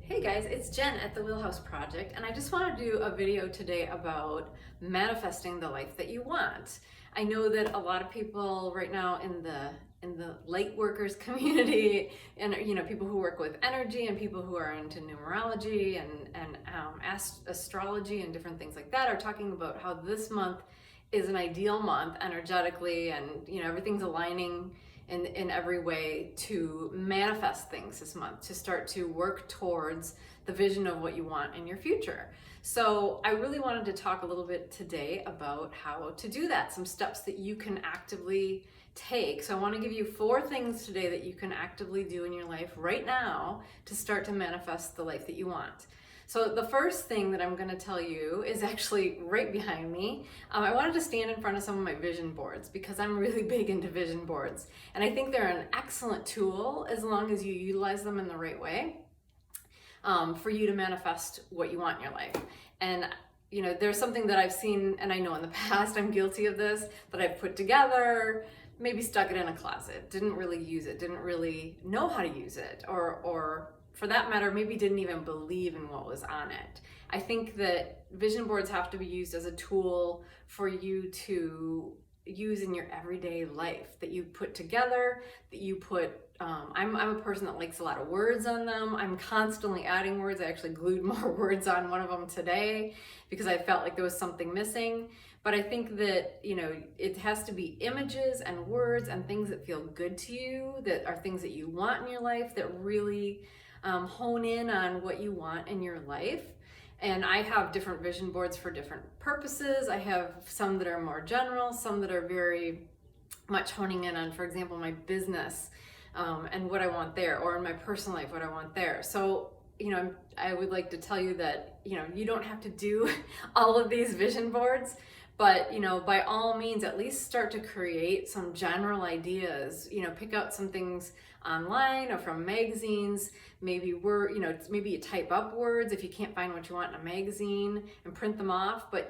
Hey guys, it's Jen at the Wheelhouse Project, and I just want to do a video today about manifesting the life that you want. I know that a lot of people right now in the light workers community, and people who work with energy and people who are into numerology and astrology and different things like that, are talking about how this month is an ideal month energetically, and everything's aligning in every way to manifest things this month, to start to work towards the vision of what you want in your future. So I really wanted to talk a little bit today about how to do that, some steps that you can actively take. So I want to give you 4 things today that you can actively do in your life right now to start to manifest the life that you want. So the first thing that I'm going to tell you is actually right behind me. I wanted to stand in front of some of my vision boards because I'm really big into vision boards. And I think they're an excellent tool as long as you utilize them in the right way for you to manifest what you want in your life. And there's something that I've seen, and I know in the past I'm guilty of this, that I've put together, maybe stuck it in a closet, didn't really use it, didn't really know how to use it, or for that matter, maybe didn't even believe in what was on it. I think that vision boards have to be used as a tool for you to use in your everyday life, that you put together, that you put, I'm a person that likes a lot of words on them. I'm constantly adding words. I actually glued more words on one of them today because I felt like there was something missing. But I think that, it has to be images and words and things that feel good to you, that are things that you want in your life, that really hone in on what you want in your life. And I have different vision boards for different purposes. I have some that are more general, some that are very much honing in on, for example, my business and what I want there, or in my personal life, what I want there. So, I would like to tell you that, you don't have to do all of these vision boards, but, by all means, at least start to create some general ideas, pick out some things online or from magazines, maybe maybe you type up words if you can't find what you want in a magazine and print them off, but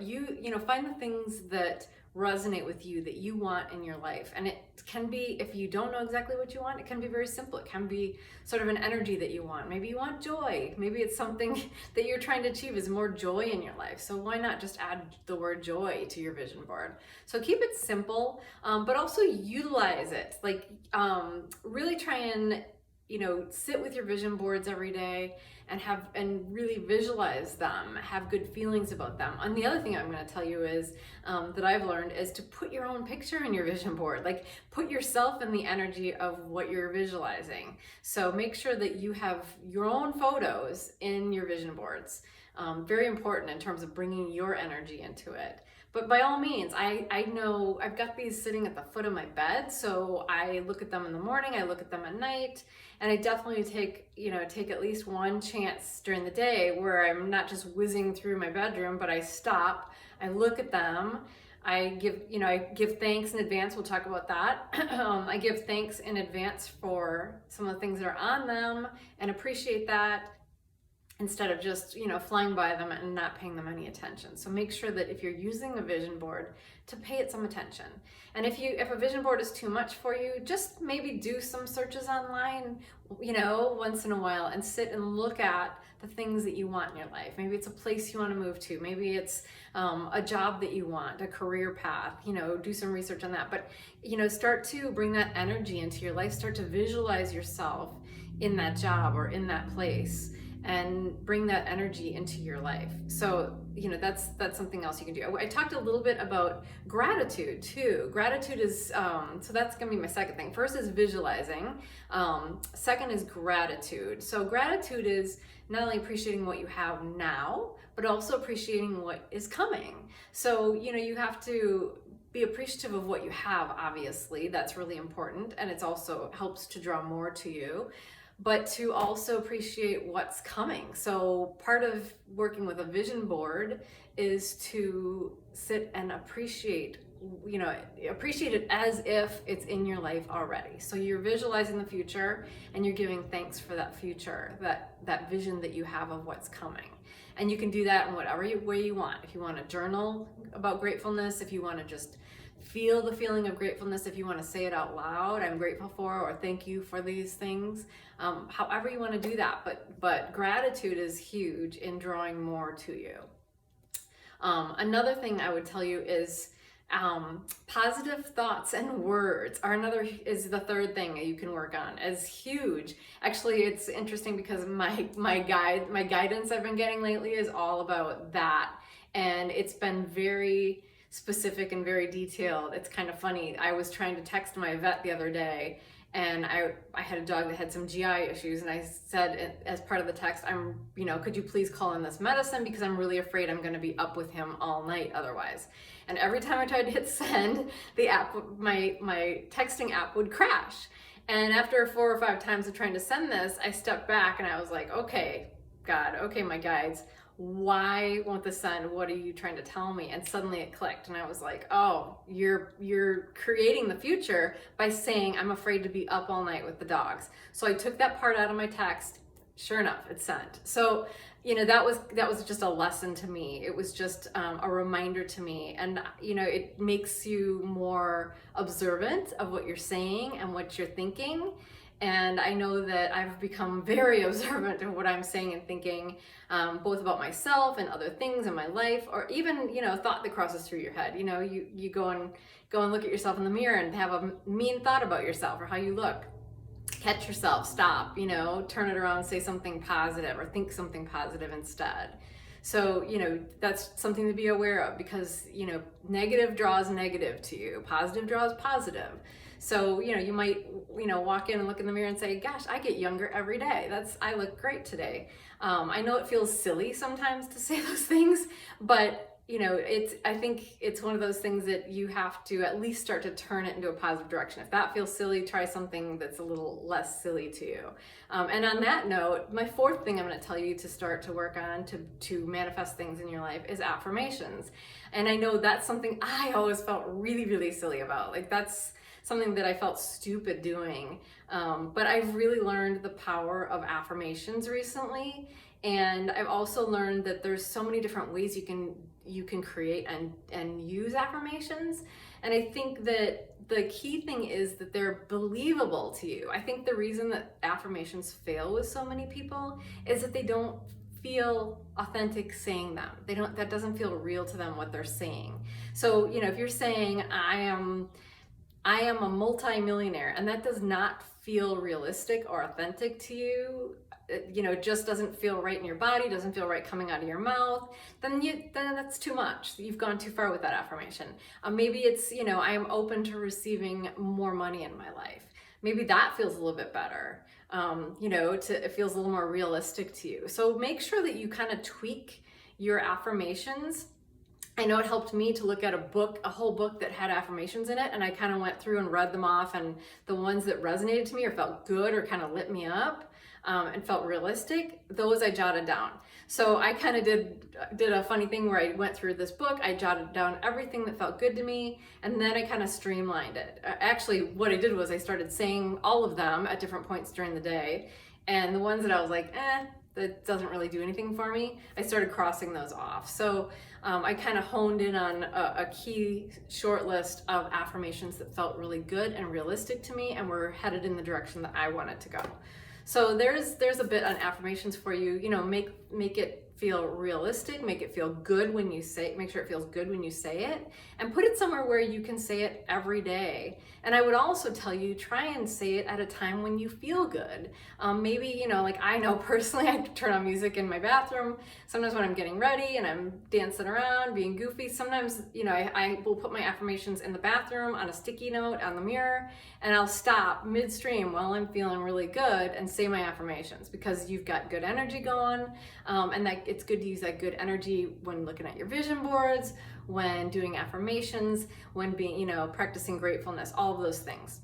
find the things that resonate with you, that you want in your life. And it can be, if you don't know exactly what you want, it can be very simple. It can be sort of an energy that you want. Maybe you want joy. Maybe it's something that you're trying to achieve is more joy in your life. So why not just add the word joy to your vision board? So keep it simple, but also utilize it. Like really try and sit with your vision boards every day and really visualize them, have good feelings about them. And the other thing I'm going to tell you is that I've learned is to put your own picture in your vision board. Like put yourself in the energy of what you're visualizing. So make sure that you have your own photos in your vision boards. Very important in terms of bringing your energy into it. But by all means, I know I've got these sitting at the foot of my bed, so I look at them in the morning, I look at them at night, and I definitely take at least one chance during the day where I'm not just whizzing through my bedroom, but I stop, I look at them, I give thanks in advance. We'll talk about that. I give thanks in advance for some of the things that are on them and appreciate that, instead of just flying by them and not paying them any attention. So make sure that if you're using a vision board, to pay it some attention. And if a vision board is too much for you, just maybe do some searches online once in a while and sit and look at the things that you want in your life. Maybe it's a place you want to move to, maybe it's a job that you want, a career path, do some research on that. But start to bring that energy into your life, start to visualize yourself in that job or in that place, and bring that energy into your life. So, that's something else you can do. I talked a little bit about gratitude too. Gratitude is, so that's gonna be my second thing. First is visualizing. Second is gratitude. So gratitude is not only appreciating what you have now, but also appreciating what is coming. So, you have to be appreciative of what you have, obviously. That's really important. And it's also helps to draw more to you, but to also appreciate what's coming. So part of working with a vision board is to sit and appreciate it as if it's in your life already. So you're visualizing the future and you're giving thanks for that future, that vision that you have of what's coming. And you can do that in whatever way you want. If you want to journal about gratefulness, if you want to just feel the feeling of gratefulness if you want to say it out loud. I'm grateful for, or thank you for these things. However you want to do that, but gratitude is huge in drawing more to you. Another thing I would tell you is positive thoughts and words is the third thing you can work on. Is huge. Actually, it's interesting because my guidance I've been getting lately is all about that, and it's been very specific and very detailed. It's kind of funny. I was trying to text my vet the other day, and I had a dog that had some GI issues, and I said as part of the text, could you please call in this medicine because I'm really afraid I'm going to be up with him all night otherwise. And every time I tried to hit send, the app, my texting app would crash. And after 4 or 5 times of trying to send this, I stepped back and I was like, okay, God, okay, my guides, why won't this send? What are you trying to tell me? And suddenly it clicked, and I was like, oh, you're creating the future by saying I'm afraid to be up all night with the dogs. So I took that part out of my text. Sure enough, it sent. So that was just a lesson to me. It was just a reminder to me, and it makes you more observant of what you're saying and what you're thinking. And I know that I've become very observant of what I'm saying and thinking, both about myself and other things in my life, or even, a thought that crosses through your head. You go and look at yourself in the mirror and have a mean thought about yourself or how you look. Catch yourself, stop, turn it around, say something positive or think something positive instead. So, that's something to be aware of, because, negative draws negative to you, positive draws positive. So, you might, walk in and look in the mirror and say, gosh, I get younger every day. I look great today. I know it feels silly sometimes to say those things, but I think it's one of those things that you have to at least start to turn it into a positive direction. If that feels silly, try something that's a little less silly to you. And on that note, my fourth thing I'm going to tell you to start to work on to manifest things in your life is affirmations. And I know that's something I always felt really, really silly about. Like, that's something that I felt stupid doing. But I've really learned the power of affirmations recently. And I've also learned that there's so many different ways you can create and use affirmations. And I think that the key thing is that they're believable to you. I think the reason that affirmations fail with so many people is that they don't feel authentic saying them. That doesn't feel real to them what they're saying. So, if you're saying I am a multi-millionaire, and that does not feel realistic or authentic to you, it just doesn't feel right in your body, doesn't feel right coming out of your mouth, then that's too much. You've gone too far with that affirmation. Maybe it's, I am open to receiving more money in my life. Maybe that feels a little bit better. It feels a little more realistic to you. So make sure that you kind of tweak your affirmations. I know it helped me to look at a whole book that had affirmations in it, and I kind of went through and read them off, and the ones that resonated to me or felt good or kind of lit me up and felt realistic, those I jotted down. So I kind of did a funny thing where I went through this book, I jotted down everything that felt good to me, and then I kind of streamlined it. Actually, what I did was I started saying all of them at different points during the day, and the ones that I was like, that doesn't really do anything for me, I started crossing those off. So I kind of honed in on a key short list of affirmations that felt really good and realistic to me and were headed in the direction that I wanted to go. So there's a bit on affirmations for you. Make it feel realistic, make it feel good when you say it, make sure it feels good when you say it, and put it somewhere where you can say it every day. And I would also tell you, try and say it at a time when you feel good. Maybe, like I know personally, I turn on music in my bathroom, sometimes when I'm getting ready and I'm dancing around, being goofy. Sometimes, I will put my affirmations in the bathroom on a sticky note on the mirror, and I'll stop midstream while I'm feeling really good and say my affirmations, because you've got good energy going, and that it's good to use that good energy when looking at your vision boards, when doing affirmations, when being, practicing gratefulness, all of those things.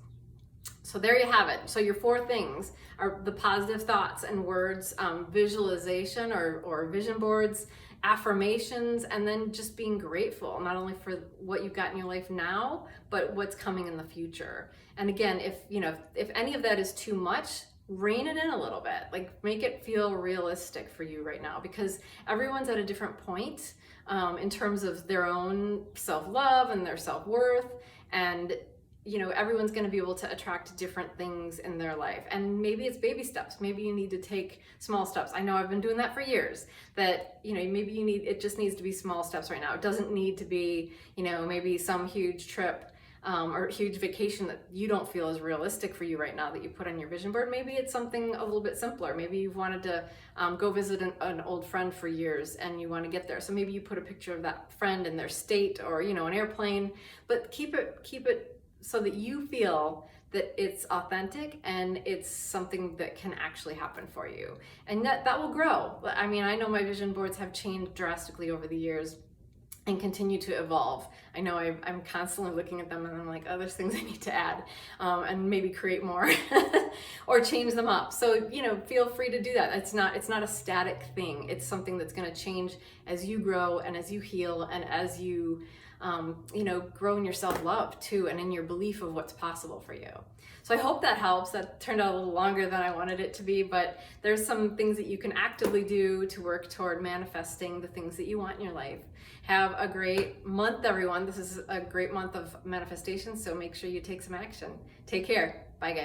So there you have it. So your 4 things are the positive thoughts and words, visualization or vision boards, affirmations, and then just being grateful, not only for what you've got in your life now, but what's coming in the future. And again, if any of that is too much, rein it in a little bit, like make it feel realistic for you right now, because everyone's at a different point in terms of their own self-love and their self-worth, and everyone's going to be able to attract different things in their life. And maybe it's baby steps. Maybe you need to take small steps. I know I've been doing that for years, that maybe it just needs to be small steps right now. It doesn't need to be maybe some huge trip or huge vacation that you don't feel is realistic for you right now that you put on your vision board. Maybe it's something a little bit simpler. Maybe you've wanted to go visit an old friend for years and you want to get there. So maybe you put a picture of that friend in their state, or an airplane, but keep it so that you feel that it's authentic and it's something that can actually happen for you. And that will grow. I mean, I know my vision boards have changed drastically over the years and continue to evolve. I know I'm constantly looking at them and I'm like, oh, there's things I need to add and maybe create more or change them up. So, feel free to do that. It's not a static thing. It's something that's going to change as you grow and as you heal and as you grow in your self-love too, and in your belief of what's possible for you. So I hope that helps. That turned out a little longer than I wanted it to be, but there's some things that you can actively do to work toward manifesting the things that you want in your life. Have a great month, everyone. This is a great month of manifestation, so make sure you take some action. Take care. Bye, guys.